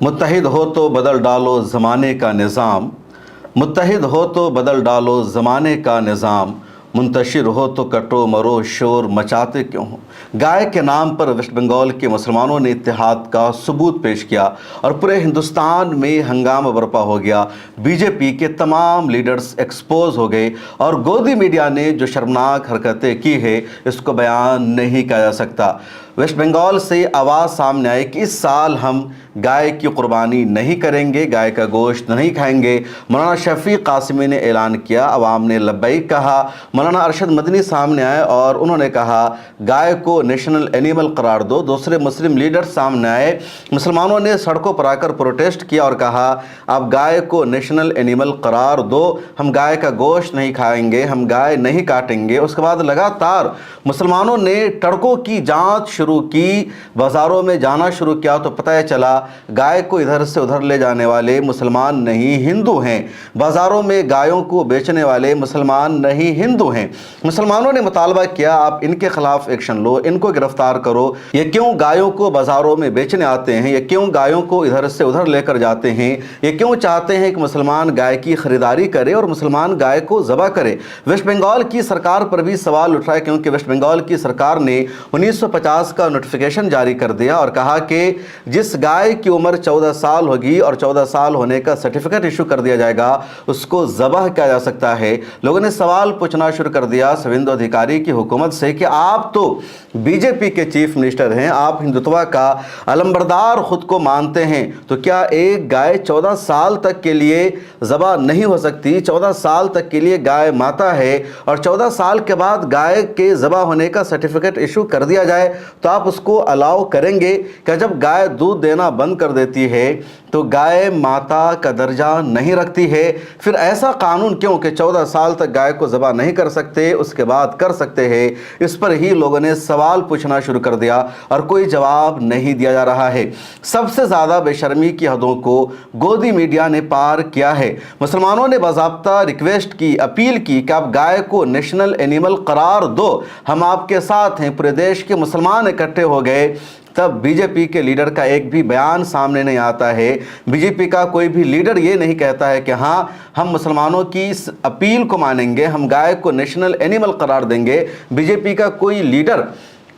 मुत्तहिद हो तो बदल डालो ज़माने का निज़ाम, मुत्तहिद हो तो बदल डालो ज़माने का निज़ाम, मुंतशिर हो तो कटो मरो शोर मचाते क्यों हो। गाय के नाम पर वेस्ट बंगाल के मुसलमानों ने इत्तेहाद का सबूत पेश किया और पूरे हिंदुस्तान में हंगामा बरपा हो गया। बीजेपी के तमाम लीडर्स एक्सपोज हो गए और गोदी मीडिया ने जो शर्मनाक हरकतें की है इसको बयान नहीं किया जा सकता। वेस्ट बंगाल से आवाज़ सामने आई कि इस साल हम गाय की कुर्बानी नहीं करेंगे, गाय का गोश्त नहीं खाएंगे। मौलाना शफीक कासिमी ने ऐलान किया, अवाम ने लब्बैक कहा। मौलाना अरशद मदनी सामने आए और उन्होंने कहा गाय को नेशनल एनिमल करार दो। दूसरे मुस्लिम लीडर सामने आए, मुसलमानों ने सड़कों पर आकर प्रोटेस्ट किया और कहा आप गाय को नेशनल एनिमल करार दो, हम गाय का गोश्त नहीं खाएंगे, हम गाय नहीं काटेंगे। उसके बाद लगातार मुसलमानों ने टड़कों की जांच शुरू की, बाज़ारों में जाना शुरू किया तो पता चला गाय को इधर से उधर ले जाने वाले मुसलमान नहीं हिंदू हैं, बाज़ारों में गायों को बेचने वाले मुसलमान नहीं हिंदू हैं। मुसलमानों ने मुतालबा किया आप इनके खिलाफ एक्शन लो, इनको गिरफ्तार करो। ये क्यों गायों को बाज़ारों में बेचने आते हैं, ये क्यों गायों को इधर से उधर लेकर जाते हैं, ये क्यों चाहते हैं कि मुसलमान गाय की ख़रीदारी करे और मुसलमान गाय को ज़बह करे। वेस्ट बंगाल की सरकार पर भी सवाल उठ रहा है क्योंकि वेस्ट बंगाल की सरकार ने 1950 का नोटिफिकेशन जारी कर दिया और कहा कि जिस गाय की उम्र 14 साल होगी और 14 साल होने का सर्टिफिकेट इशू कर दिया जाएगा उसको ज़बह किया जा सकता है। लोगों ने सवाल पूछना शुरू कर दिया शुवेंदु अधिकारी की हुकूमत से कि आप तो बीजेपी के चीफ मिनिस्टर हैं, आप हिंदुत्व का अलंबरदार खुद को मानते हैं, तो क्या एक गाय 14 साल तक के लिए ज़बह नहीं हो सकती? 14 साल तक के लिए गाय माता है और 14 साल के बाद गाय के ज़बह होने का सर्टिफिकेट इशू कर दिया जाए तो आप उसको अलाउ करेंगे? क्या जब गाय दूध देना बंद कर देती है तो गाय माता का दर्जा नहीं रखती है? फिर ऐसा कानून क्यों कि 14 साल तक गाय को ज़बह नहीं कर सकते, उसके बाद कर सकते हैं? इस पर ही लोगों ने सवाल पूछना शुरू कर दिया और कोई जवाब नहीं दिया जा रहा है। सबसे ज़्यादा बेशर्मी की हदों को गोदी मीडिया ने पार किया है। मुसलमानों ने बाज़ाब्ता रिक्वेस्ट की, अपील की कि आप गाय को नेशनल एनिमल करार दो, हम आपके साथ हैं। पूरे देश के मुसलमान इकट्ठे हो गए, तब बीजेपी के लीडर का एक भी बयान सामने नहीं आता है। बीजेपी का कोई भी लीडर ये नहीं कहता है कि हाँ हम मुसलमानों की इस अपील को मानेंगे, हम गाय को नेशनल एनिमल करार देंगे। बीजेपी का कोई लीडर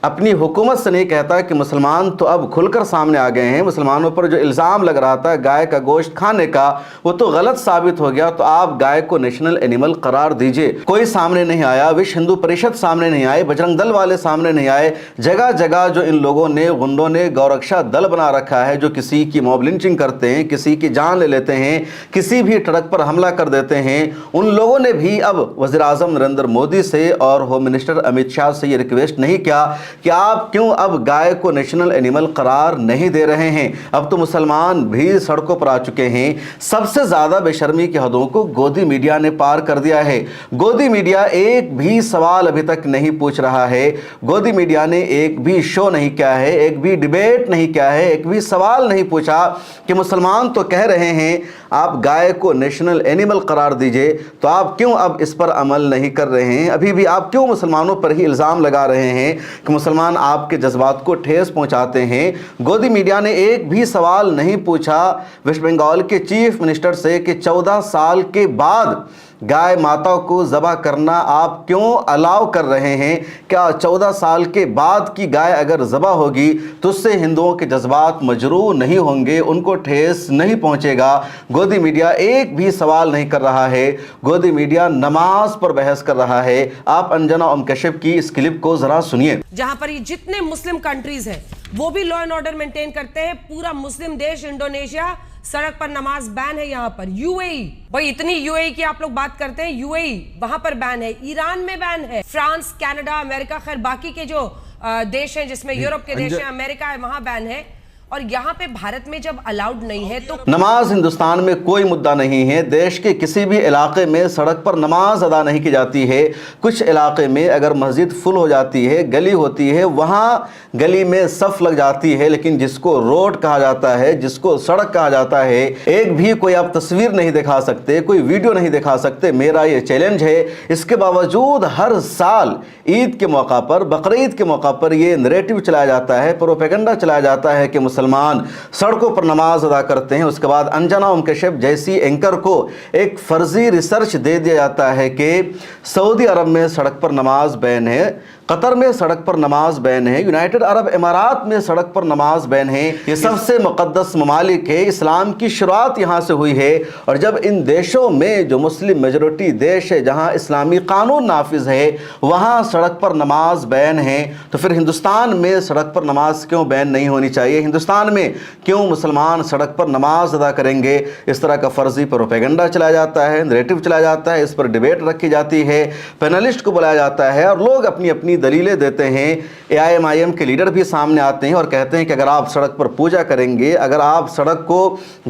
अपनी हुकूमत से नहीं कहता कि मुसलमान तो अब खुलकर सामने आ गए हैं, मुसलमानों पर जो इल्ज़ाम लग रहा था गाय का गोश्त खाने का वो तो गलत साबित हो गया, तो आप गाय को नेशनल एनिमल करार दीजिए। कोई सामने नहीं आया, विश्व हिंदू परिषद सामने नहीं आए, बजरंग दल वाले सामने नहीं आए। जगह जगह जो इन लोगों ने गुंडों ने गौरक्षा दल बना रखा है जो किसी की मॉब लिंचिंग करते हैं, किसी की जान ले लेते हैं, किसी भी ट्रक पर हमला कर देते हैं, उन लोगों ने भी अब वज़ीर आज़म नरेंद्र मोदी से और होम मिनिस्टर अमित शाह से ये रिक्वेस्ट नहीं किया कि आप क्यों अब गाय को नेशनल एनिमल करार नहीं दे रहे हैं। अब तो मुसलमान भी सड़कों पर आ चुके हैं। सबसे ज़्यादा बेशर्मी की हदों को गोदी मीडिया ने पार कर दिया है। गोदी मीडिया एक भी सवाल अभी तक नहीं पूछ रहा है, गोदी मीडिया ने एक भी शो नहीं किया है, एक भी डिबेट नहीं किया है, एक भी सवाल नहीं पूछा कि मुसलमान तो कह रहे हैं आप गाय को नेशनल एनिमल करार दीजिए, तो आप क्यों अब इस पर अमल नहीं कर रहे हैं? अभी भी आप क्यों मुसलमानों पर ही इल्ज़ाम लगा रहे हैं कि मुसलमान आपके जज्बात को ठेस पहुंचाते हैं? गोदी मीडिया ने एक भी सवाल नहीं पूछा वेस्ट बंगाल के चीफ मिनिस्टर से कि 14 साल के बाद गाय माता को ज़बह करना आप क्यों अलाउ कर रहे हैं? क्या 14 साल के बाद की गाय अगर ज़बह होगी तो उससे हिंदुओं के जज्बात मजरूह नहीं होंगे, उनको ठेस नहीं पहुंचेगा? गोदी मीडिया एक भी सवाल नहीं कर रहा है, गोदी मीडिया नमाज पर बहस कर रहा है। आप अंजना ओम कश्यप की इस क्लिप को ज़रा सुनिए। जहां पर ये जितने मुस्लिम कंट्रीज हैं वो भी लॉ एंड ऑर्डर मेंटेन करते हैं। पूरा मुस्लिम देश इंडोनेशिया, सड़क पर नमाज बैन है। यहाँ पर यूएई, भाई इतनी यूएई की आप लोग बात करते हैं, यूएई वहां पर बैन है, ईरान में बैन है, फ्रांस, कनाडा, अमेरिका, खैर बाकी के जो देश हैं जिसमें यूरोप के देश हैं, अमेरिका है, वहां बैन है। और यहाँ पे भारत में जब अलाउड नहीं है तो नमाज हिंदुस्तान में कोई मुद्दा नहीं है। देश के किसी भी इलाके में सड़क पर नमाज अदा नहीं की जाती है। कुछ इलाके में अगर मस्जिद फुल हो जाती है, गली होती है, वहाँ गली में सफ लग जाती है, लेकिन जिसको रोड कहा जाता है, जिसको सड़क कहा जाता है, एक भी कोई आप तस्वीर नहीं दिखा सकते, कोई वीडियो नहीं दिखा सकते। मेरा ये चैलेंज है। इसके बावजूद हर साल ईद के मौका पर, बकरीद के मौका पर ये नैरेटिव चलाया जाता है, प्रोपेगेंडा चलाया जाता है कि مسلمان سڑکوں پر نماز ادا کرتے ہیں، اس کے بعد انجنا کشف جیسی اینکر کو ایک فرضی ریسرچ دے دیا جاتا ہے کہ سعودی عرب میں سڑک پر نماز بین ہے، قطر میں سڑک پر نماز بین ہے، یونائٹڈ عرب امارات میں سڑک پر نماز بین ہے۔ یہ سب سے مقدس ممالک ہے، اسلام کی شروعات یہاں سے ہوئی ہے، اور جب ان دیشوں میں جو مسلم میجورٹی دیش ہے جہاں اسلامی قانون نافذ ہے وہاں سڑک پر نماز بین ہے، تو پھر ہندوستان میں سڑک پر نماز کیوں بین نہیں ہونی چاہیے؟ ہندوستان میں کیوں مسلمان سڑک پر نماز ادا کریں گے؟ اس طرح کا فرضی پروپیگنڈا چلایا جاتا ہے، نریٹو چلایا جاتا ہے، اس پر ڈیبیٹ رکھی جاتی ہے، پینلسٹ کو بلایا جاتا ہے، اور لوگ اپنی اپنی دلیلیں دیتے ہیں۔ AIM کے لیڈر بھی سامنے آتے ہیں اور کہتے ہیں کہ اگر آپ سڑک پر پوجا کریں گے، اگر آپ سڑک کو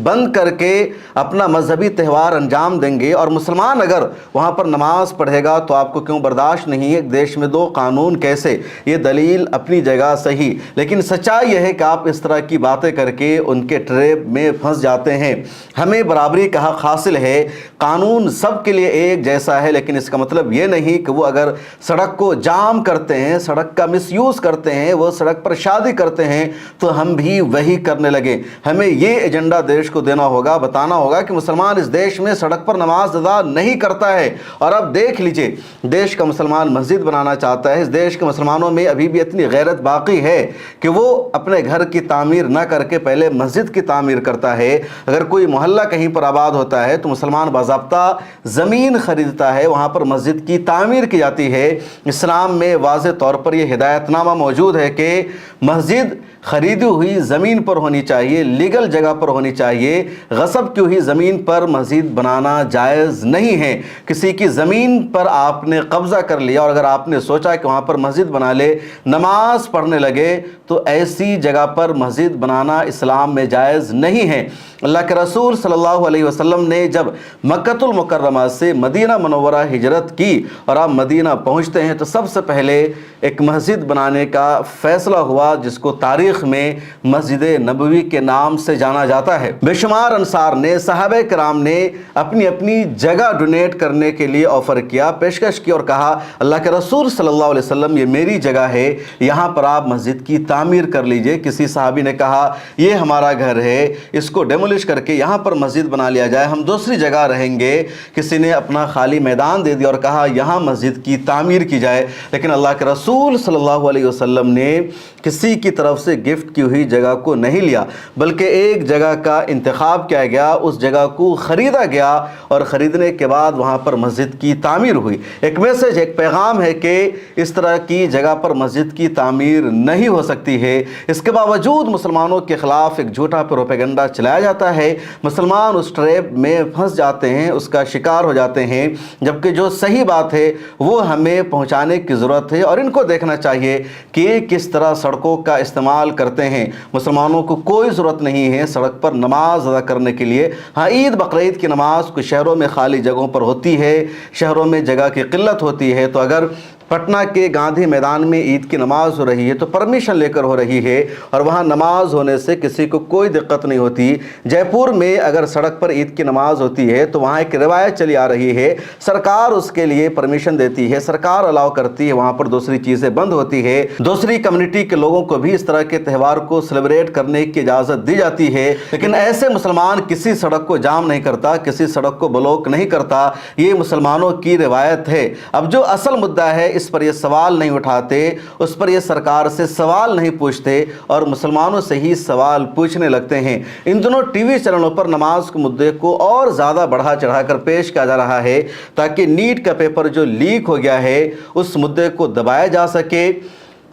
بند کر کے اپنا مذہبی تہوار انجام دیں گے اور مسلمان اگر وہاں پر نماز پڑھے گا تو آپ کو کیوں برداشت نہیں ہے؟ ایک دیش میں دو قانون کیسے؟ یہ دلیل اپنی جگہ صحیح، لیکن سچائی یہ ہے کہ آپ اس طرح کی باتیں کر کے ان کے ٹریپ میں پھنس جاتے ہیں۔ ہمیں برابری کا حق حاصل ہے، قانون سب کے لیے ایک جیسا ہے، لیکن اس کا مطلب یہ نہیں کہ وہ اگر سڑک کو جام کرتے ہیں، سڑک کا مس یوز کرتے ہیں، وہ سڑک پر شادی کرتے ہیں تو ہم بھی وہی کرنے لگے۔ ہمیں یہ ایجنڈا دیش کو دینا ہوگا، بتانا ہوگا کہ مسلمان اس دیش میں سڑک پر نماز ادا نہیں کرتا ہے۔ اور اب دیکھ لیجئے، دیش کا مسلمان مسجد بنانا چاہتا ہے، اس دیش کے مسلمانوں میں ابھی بھی اتنی غیرت باقی ہے کہ وہ اپنے گھر کی تعمیر نہ کر کے پہلے مسجد کی تعمیر کرتا ہے۔ اگر کوئی محلہ کہیں پر آباد ہوتا ہے تو مسلمان باضابطہ زمین خریدتا ہے، وہاں پر مسجد کی تعمیر کی جاتی ہے۔ اسلام میں واضح طور پر یہ ہدایت نامہ موجود ہے کہ مسجد خریدی ہوئی زمین پر ہونی چاہیے، لیگل جگہ پر ہونی چاہیے، غصب کی ہوئی زمین پر مسجد بنانا جائز نہیں ہے۔ کسی کی زمین پر آپ نے قبضہ کر لیا اور اگر آپ نے سوچا کہ وہاں پر مسجد بنا لے، نماز پڑھنے لگے، تو ایسی جگہ پر مسجد بنانا اسلام میں جائز نہیں ہے۔ اللہ کے رسول صلی اللہ علیہ وسلم نے جب مکۃ المکرمہ سے مدینہ منورہ ہجرت کی اور آپ مدینہ پہنچتے ہیں تو سب سے پہلے ایک مسجد بنانے کا فیصلہ ہوا جس کو تاریخ میں مسجد نبوی کے نام سے جانا جاتا ہے۔ بے شمار انصار نے، صحابہ کرام نے اپنی اپنی جگہ ڈونیٹ کرنے کے لیے آفر کیا، پیشکش کی اور کہا اللہ کے رسول صلی اللہ علیہ وسلم یہ میری جگہ ہے، یہاں پر آپ مسجد کی تعمیر کر لیجئے۔ کسی صحابی نے کہا یہ ہمارا گھر ہے، اس کو ڈیمولش کر کے یہاں پر مسجد بنا لیا جائے، ہم دوسری جگہ رہیں گے۔ کسی نے اپنا خالی میدان دے دیا اور کہا یہاں مسجد کی تعمیر کی جائے۔ لیکن اللہ کے رسول صلی اللہ علیہ وسلم نے کسی کی طرف سے گفٹ کی ہوئی جگہ کو نہیں لیا، بلکہ ایک جگہ کا انتخاب کیا گیا، اس جگہ کو خریدا گیا اور خریدنے کے بعد وہاں پر مسجد کی تعمیر ہوئی۔ ایک میسج، ایک پیغام ہے کہ اس طرح کی جگہ پر مسجد کی تعمیر نہیں ہو سکتی ہے۔ اس کے باوجود مسلمانوں کے خلاف ایک جھوٹا پروپیگنڈا چلایا جاتا ہے، مسلمان اس ٹریپ میں پھنس جاتے ہیں، اس کا شکار ہو جاتے ہیں، جبکہ جو صحیح بات ہے وہ ہمیں پہنچانے کی ضرورت ہے اور ان کو دیکھنا چاہیے کہ یہ کس طرح سڑکوں کا استعمال کرتے ہیں۔ مسلمانوں کو کوئی ضرورت نہیں ہے سڑک پر نماز ادا کرنے کے لیے۔ ہاں، عید بقرعید کی نماز کچھ شہروں میں خالی جگہوں پر ہوتی ہے، شہروں میں جگہ کی قلت ہوتی ہے، تو اگر پٹنہ کے گاندھی میدان میں عید کی نماز ہو رہی ہے تو پرمیشن لے کر ہو رہی ہے اور وہاں نماز ہونے سے کسی کو کوئی دقت نہیں ہوتی۔ جے پور میں اگر سڑک پر عید کی نماز ہوتی ہے تو وہاں ایک روایت چلی آ رہی ہے، سرکار اس کے لیے پرمیشن دیتی ہے، سرکار الاؤ کرتی ہے، وہاں پر دوسری چیزیں بند ہوتی ہے، دوسری کمیونٹی کے لوگوں کو بھی اس طرح کے تہوار کو سیلیبریٹ کرنے کی اجازت دی جاتی ہے۔ لیکن ایسے مسلمان کسی سڑک کو جام نہیں کرتا، کسی سڑک کو بلاک نہیں کرتا، یہ مسلمانوں کی روایت ہے۔ اب جو اصل مدعا ہے اس پر یہ سوال نہیں اٹھاتے، اس پر یہ سرکار سے سوال نہیں پوچھتے اور مسلمانوں سے ہی سوال پوچھنے لگتے ہیں۔ ان دنوں ٹی وی چینلوں پر نماز کے مدعے کو اور زیادہ بڑھا چڑھا کر پیش کیا جا رہا ہے تاکہ نیٹ کا پیپر جو لیک ہو گیا ہے اس مدعے کو دبایا جا سکے۔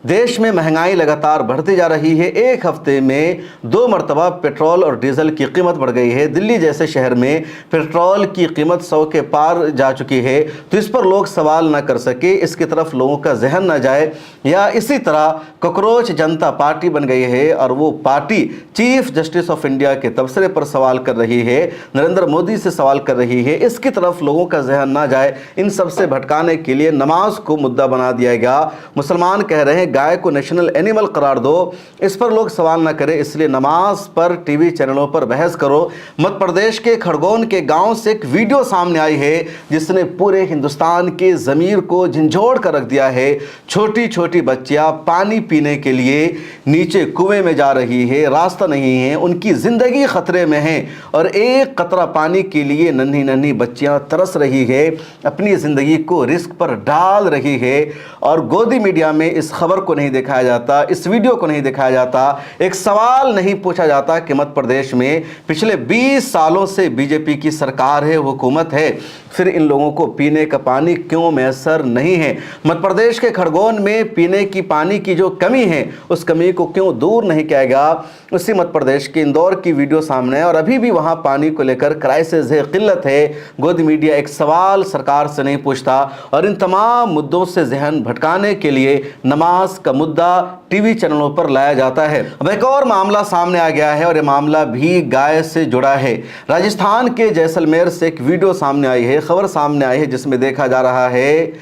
دیش میں مہنگائی لگاتار بڑھتی جا رہی ہے، ایک ہفتے میں 2 مرتبہ پیٹرول اور ڈیزل کی قیمت بڑھ گئی ہے۔ دلی جیسے شہر میں پیٹرول کی قیمت 100 کے پار جا چکی ہے، تو اس پر لوگ سوال نہ کر سکے، اس کی طرف لوگوں کا ذہن نہ جائے۔ یا اسی طرح کاکروچ جنتا پارٹی بن گئی ہے اور وہ party chief justice of India کے تبصرے پر سوال کر رہی ہے، نریندر مودی سے سوال کر رہی ہے، اس کی طرف لوگوں کا ذہن نہ جائے۔ ان سب سے بھٹکانے کے لیے نماز کو مدعا بنا دیا گیا۔ مسلمان کہہ رہے ہیں गाय को नेशनल एनिमल करार दो, इस पर लोग सवाल ना करें, इसलिए नमाज पर टीवी चैनलों पर बहस करो। मध्य प्रदेश के खरगोन के गांव से एक वीडियो सामने आई है जिसने पूरे हिंदुस्तान के ज़मीर को झंझोड़ कर रख दिया है। छोटी छोटी बच्चियां पानी पीने के लिए नीचे कुएं में जा रही है, रास्ता नहीं है, उनकी ज़िंदगी ख़तरे में है और एक कतरा पानी के लिए नन्ही नन्ही बच्चियां तरस रही है, अपनी ज़िंदगी को रिस्क पर डाल रही है। और गोदी मीडिया में इस खबर को नहीं दिखाया जाता, इस वीडियो को नहीं दिखाया जाता, एक सवाल नहीं पूछा जाता कि मध्य प्रदेश में पिछले 20 सालों से बीजेपी की सरकार है, हुकूमत है, फिर इन लोगों को पीने का पानी क्यों मैसर नहीं है। मध्य प्रदेश के खरगोन में पीने की पानी की जो कमी है उस कमी को क्यों दूर नहीं किया गया। उसी मध्य प्रदेश के इंदौर की वीडियो सामने है और अभी भी वहाँ पानी को लेकर क्राइसिस है, किल्लत है। गोदी मीडिया एक सवाल सरकार से नहीं पूछता और इन तमाम मुद्दों से जहन भटकाने के लिए नमाज का मुद्दा टीवी चैनलों पर लाया जाता है। अब एक और मामला सामने आ गया है और ये मामला भी गाय से जुड़ा है। राजस्थान के जैसलमेर से एक वीडियो सामने आई है, खबर सामने आई है जिसमें देखा जा रहा है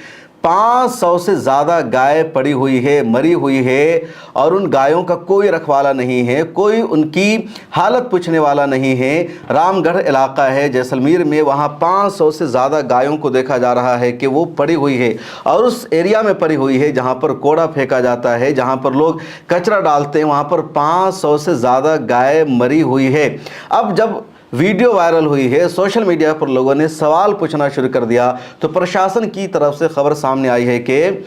500 से ज़्यादा गाय पड़ी हुई है, मरी हुई है और उन गायों का कोई रखवाला नहीं है, कोई उनकी हालत पूछने वाला नहीं है। रामगढ़ इलाका है जैसलमेर में, वहाँ 500 से ज़्यादा गायों को देखा जा रहा है कि वो पड़ी हुई है और उस एरिया में पड़ी हुई है जहाँ पर कूड़ा फेंका जाता है, जहाँ पर लोग कचरा डालते हैं, वहाँ पर 500 से ज़्यादा गाय मरी हुई है। अब जब वीडियो वायरल हुई है, सोशल मीडिया पर लोगों ने सवाल पूछना शुरू कर दिया, तो प्रशासन की तरफ से खबर सामने आई है कि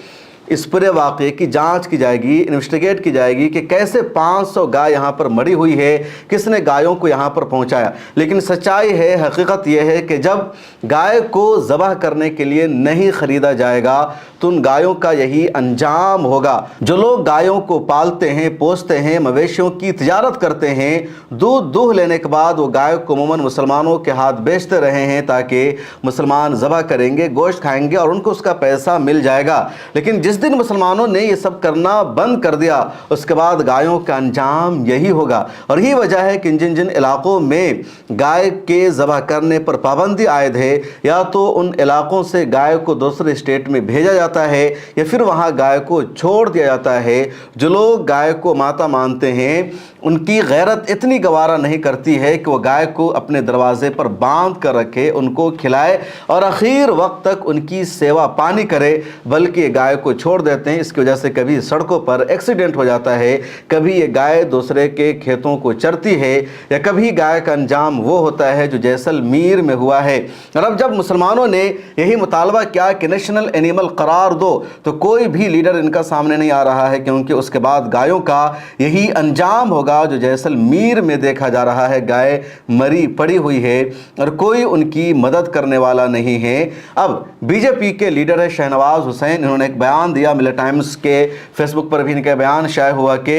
इस पूरे वाक़े की जांच की जाएगी, इन्वेस्टिगेट की जाएगी कि कैसे 500 गाय यहाँ पर मरी हुई है, किसने गायों को यहाँ पर पहुँचाया। लेकिन सच्चाई है, हकीकत यह है कि जब गाय को ज़बह करने के लिए नहीं ख़रीदा जाएगा तो उन गायों का यही अंजाम होगा। जो लोग गायों को पालते हैं, पोसते हैं, मवेशियों की तिजारत करते हैं, दूध दूह लेने के बाद वो गाय को अमूमन मुसलमानों के हाथ बेचते रहे हैं ताकि मुसलमान ज़बह करेंगे, गोश्त खाएंगे और उनको उसका पैसा मिल जाएगा। लेकिन जिस दिन मुसलमानों ने ये सब करना बंद कर दिया उसके बाद गायों का अंजाम यही होगा। और यही वजह है कि जिन जिन इलाकों में गाय के ज़बह करने पर पाबंदी आयद है, या तो उन इलाकों से गाय को दूसरे स्टेट में भेजा जाता है या फिर वहाँ गाय को छोड़ दिया जाता है। जो लोग गाय को माता मानते हैं उनकी गैरत इतनी गवारा नहीं करती है कि वो गाय को अपने दरवाजे पर बांध कर रखे, उनको खिलाए और आखिर वक्त तक उनकी सेवा पानी करे, बल्कि गाय को छोड़ देते हैं। इसकी वजह से कभी सड़कों पर एक्सीडेंट हो जाता है, कभी ये गाय दूसरे के खेतों को चरती है, या कभी गाय का अंजाम वो होता है जो जैसलमेर में हुआ है। और अब जब मुसलमानों ने यही मुतालबा किया कि नेशनल एनिमल करार दो, तो कोई भी लीडर इनका सामने नहीं आ रहा है, क्योंकि उसके बाद गायों का यही अंजाम होगा जो जैसलमेर में देखा जा रहा है। गाय मरी पड़ी हुई है और कोई उनकी मदद करने वाला नहीं है। अब बीजेपी के लीडर है शहनवाज हुसैन, इन्होंने एक बयान दिया, मिले टाइम्स के फेसबुक पर भी इनका बयान शाये हुआ कि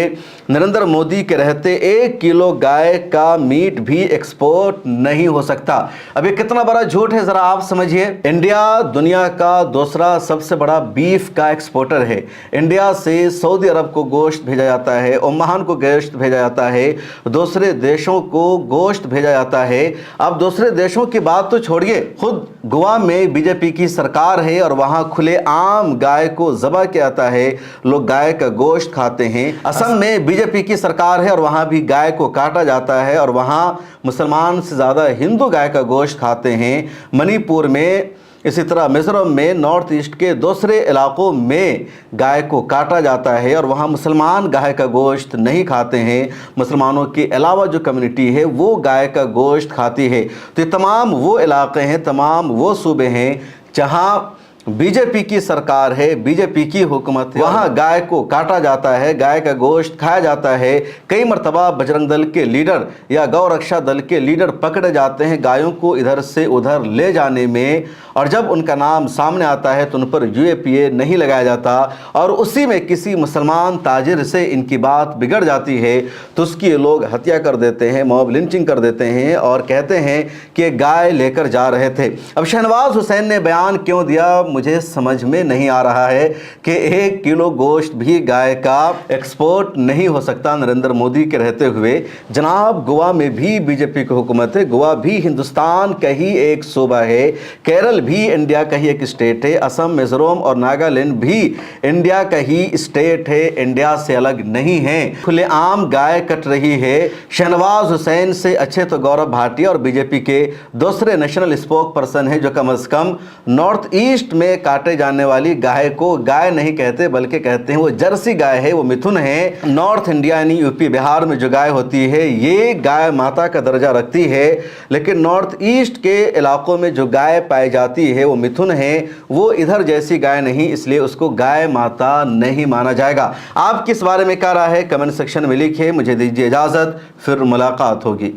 नरेंद्र मोदी के रहते 1 किलो गाय का मीट भी एक्सपोर्ट नहीं हो सकता। अब ये कितना बड़ा झूठ है जरा आप समझिए। इंडिया दुनिया का दूसरा सबसे बड़ा बीफ का एक्सपोर्टर है। इंडिया से सऊदी अरब को गोश्त भेजा जाता है, ओमान को गोश्त भेजा जाता है, दूसरे देशों को गोश्त भेजा जाता है। अब दूसरे देशों की बात तो छोड़िए, खुद गोवा में बीजेपी की सरकार है और वहां खुले आम गाय को ज़बह किया जाता है, लोग गाय का गोश्त खाते हैं। असम में बीजेपी की सरकार है और वहां भी गाय को काटा जाता है और वहां मुसलमान से ज़्यादा हिंदू गाय का गोश्त खाते हैं। मणिपुर में, इसी तरह मिजोरम में, नॉर्थ ईस्ट के दूसरे इलाकों में गाय को काटा जाता है और वहाँ मुसलमान गाय का गोश्त नहीं खाते हैं। मुसलमानों के अलावा जो कम्युनिटी है वो गाय का गोश्त खाती है। तो ये तमाम वो इलाके हैं, तमाम वो सूबे हैं जहाँ बीजेपी की सरकार है, बीजेपी की हुकूमत है, वहाँ गाय को काटा जाता है, गाय का गोश्त खाया जाता है। कई मरतबा बजरंग दल के लीडर या गौ रक्षा दल के लीडर पकड़े जाते हैं गायों को इधर से उधर ले जाने में, और जब उनका नाम सामने आता है तो उन पर यूएपीए नहीं लगाया जाता और उसी में किसी मुसलमान ताजिर से इनकी बात बिगड़ जाती है तो उसकी लोग हत्या कर देते हैं, मॉब लिंचिंग कर देते हैं और कहते हैं कि गाय लेकर जा रहे थे। अब शहनवाज हुसैन ने बयान क्यों दिया, मुझे समझ में नहीं आ रहा है कि 1 किलो गोश्त भी गाय का एक्सपोर्ट नहीं हो सकता नरेंद्र मोदी के रहते हुए। जनाब, गोवा में भी बीजेपी की हुकूमत है, गोवा भी हिंदुस्तान का ही एक सूबा है, केरल भी इंडिया का ही एक स्टेट है, असम, मिजोरम और नागालैंड भी इंडिया का ही स्टेट है, इंडिया से अलग नहीं है। खुलेआम गाय कट रही है। शहनवाज हुसैन से अच्छे तो गौरव भाटिया और बीजेपी के दूसरे नेशनल स्पोक पर्सन है, जो कम से कम नॉर्थ ईस्ट में काटे जाने वाली गाय को गाय नहीं कहते बल्कि कहते हैं वो जर्सी गाय है, वो मिथुन है। नॉर्थ इंडिया यानी यूपी बिहार में जो गाय होती है ये गाय माता का दर्जा रखती है, लेकिन नॉर्थ ईस्ट के इलाकों में जो गाय पाई जाती है वो मिथुन है, वो इधर जैसी गाय नहीं, इसलिए उसको गाय माता नहीं माना जाएगा। आप किस बारे में क्या राय है कमेंट सेक्शन में लिखिए। मुझे दीजिए इजाज़त, फिर मुलाकात होगी।